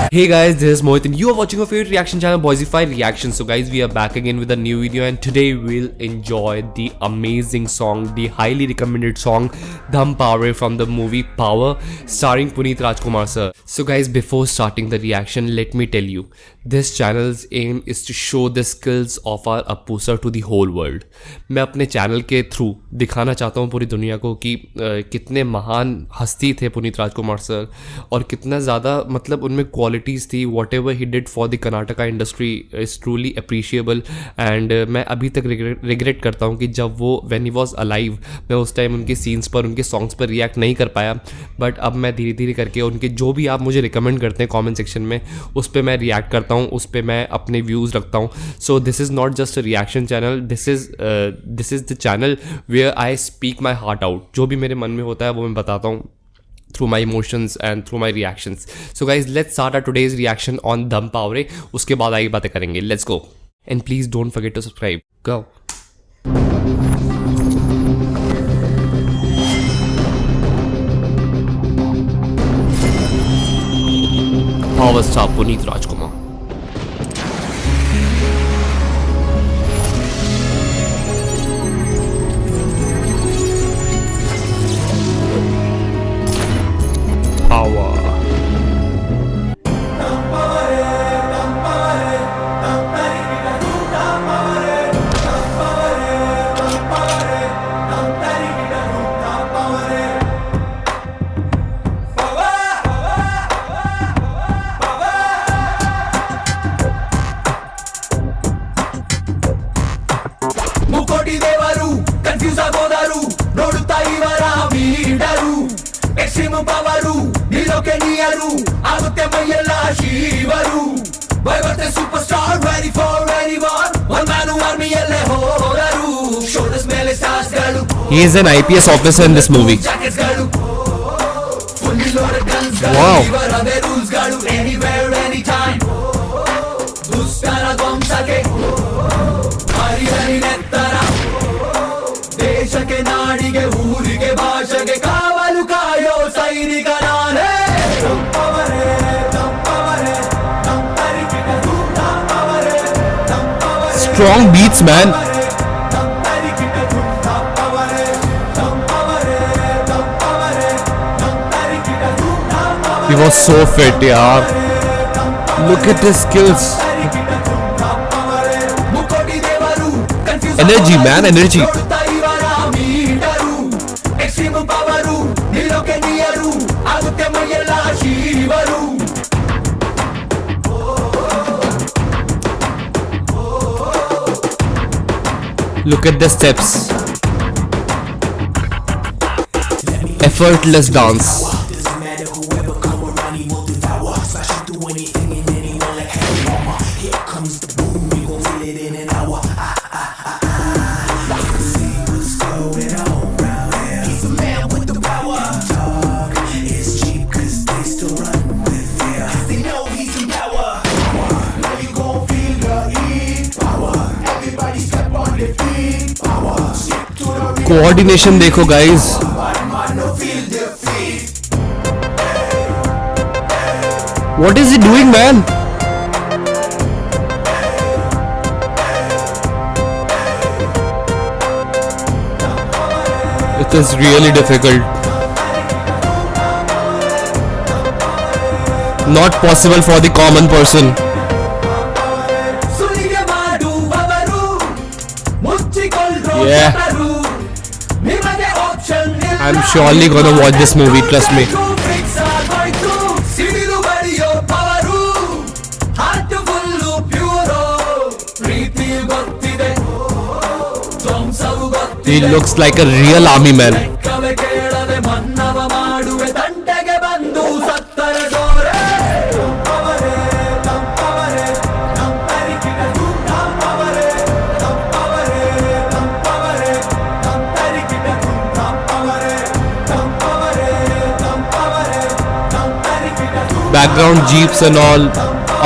Hey guys, this is Mohit and you are watching your favorite reaction channel Boysify Reaction. So guys, we are back again with a new video and today we'll enjoy the amazing song, the highly recommended song Dham Power from the movie Power starring Puneet Rajkumar sir. So guys, before starting the reaction, let me tell you, this channel's aim is to show the skills of our Appu sir to the whole world. मैं अपने channel के through दिखाना चाहता हूँ पूरी दुनिया को कि कितने महान हस्ती थे पुनीत राजकुमार सर और कितना ज़्यादा मतलब उनमें क्वालिटीज़ थी. What ever he did for the Karnataka industry is truly appreciable. And मैं अभी तक रिग्रेट करता हूँ कि जब वो व्हेन ही वॉज अलाइव मैं उस टाइम उनके सीन्स पर उनके सॉन्ग्स पर रिएक्ट नहीं कर पाया. बट अब मैं धीरे धीरे करके उनके जो भी आप मुझे रिकमेंड करते हैं कॉमेंट सेक्शन में उस पर मैं रिएक्ट करता हूँ, उस पर मैं अपने व्यूज़ रखता हूँ. So this is not just a reaction channel, this is the channel where I speak my heart out. जो भी मेरे मन में होता है वो मैं बताता हूँ through my emotions and through my reactions. So guys, let's start our today's reaction on Dham Power. उसके बाद आगे बातें करेंगे. Let's go. And please don't forget to subscribe. Go. Power star Puneet Rajkumar. Power. ಮುಕೋಟಿ ದೇವರು confuse ಆಗೋದಾರು ನೋಡುತ್ತಾ ಇವರ ಬೀಡರು extreme power ನಿಲ್ಲೋಕೆ ನೀಯರು ಆಗುತ್ತೆ ಮೈಯೆಲ್ಲ ಶಿವರು ಬೈಬರ್ತೆ super star ready for anyone one man ಆರ್ಮಿಯಲ್ಲೇ ಹೋದರು ಶೋಲ್ಡರ್ಸ್ ಮೇಲೆ ಸ್ಟಾರ್ಸ್ ಗಳು. He is an IPS officer in this movie. Jackets ಗಳು ಫುಲ್ಲಿ ಲೋಡೆಡ್ ಗನ್ಸ್ ಗಳು. Wow. ಇವರದೇ ರೂಲ್ಸ್ ಗಳು ಎನಿವೇರ್ ಎನಿ ಟೈಮ್ ದುಷ್ಟರ ಧ್ವಂಸಕ್ಕೆ ಹರಿ ಹರಿ ನೆತ್ತರ ದೇಶಕ್ಕೆ ನಾಡಿಗೆ ಊರಿಗೆ ಭಾಷೆಗೆ ಕಾವಲು ಕಾಯೋ ಸೈನಿಕ ನಾನೇ. Strong beats, man. He was so fit, yaar. Look at his skills. Energy, man, energy. Extreme power ನಿಲ್ಲೋಕೆ ನೀಯರು ಆಗುತ್ತೆ ಮೈಯೆಲ್ಲ shiver. Look at the steps. Effortless dance. Coordination देखो guys. What is he doing, man? It is really difficult. Not possible for the common person. ಸುಲಿಗೆ ಮಾಡುವವರು ಮುಚ್ಚಿಕೊಳ್ಳೋ Yeah. ಜನರು. ನಿಮಗೆ option I'm surely gonna watch this movie, trust me. ಸಿಡಿಲು ಬಡಿಯೋ power heart full ಪ್ಯೂರೋ ಪ್ರೀತಿ ಗೊತ್ತಿದೆ ಧ್ವಂಸವು ಗೊತ್ತಿದೆ. He looks like a real army man. ಲೆಕ್ಕವೇ ಕೇಳದೆ ಮನ್ನವ ಮಾಡುವೆ ತಂಟೆಗೆ ಬಂದು ಸತ್ತರ ಜೋರೆ. Background jeeps and all,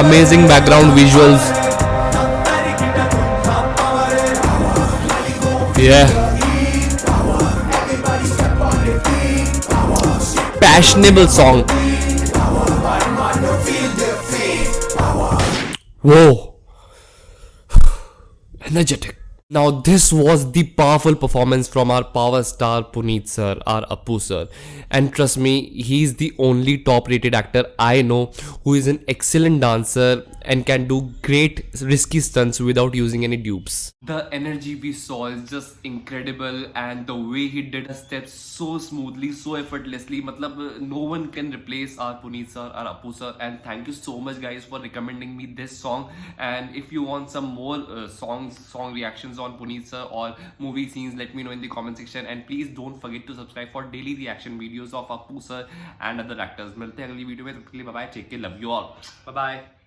amazing background visuals. Yeah. Passionable song. Whoa, energetic. Now, this was the powerful performance from our power star Puneet sir, our Appu sir. And trust me, he's the only top rated actor I know who is an excellent dancer and can do great risky stunts without using any dupes. The energy we saw is just incredible, and the way he did the steps so smoothly, so effortlessly. Matlab, no one can replace our Puneet sir, our Appu sir. And thank you so much, guys, for recommending me this song. And if you want some more song reactions on Puneet sir or movie scenes, let me know in the comment section. And please don't forget to subscribe for daily reaction videos of Appu sir and other actors. मिलते हैं अगली video में, तब तक के लिए bye bye, take care, love you all, bye bye.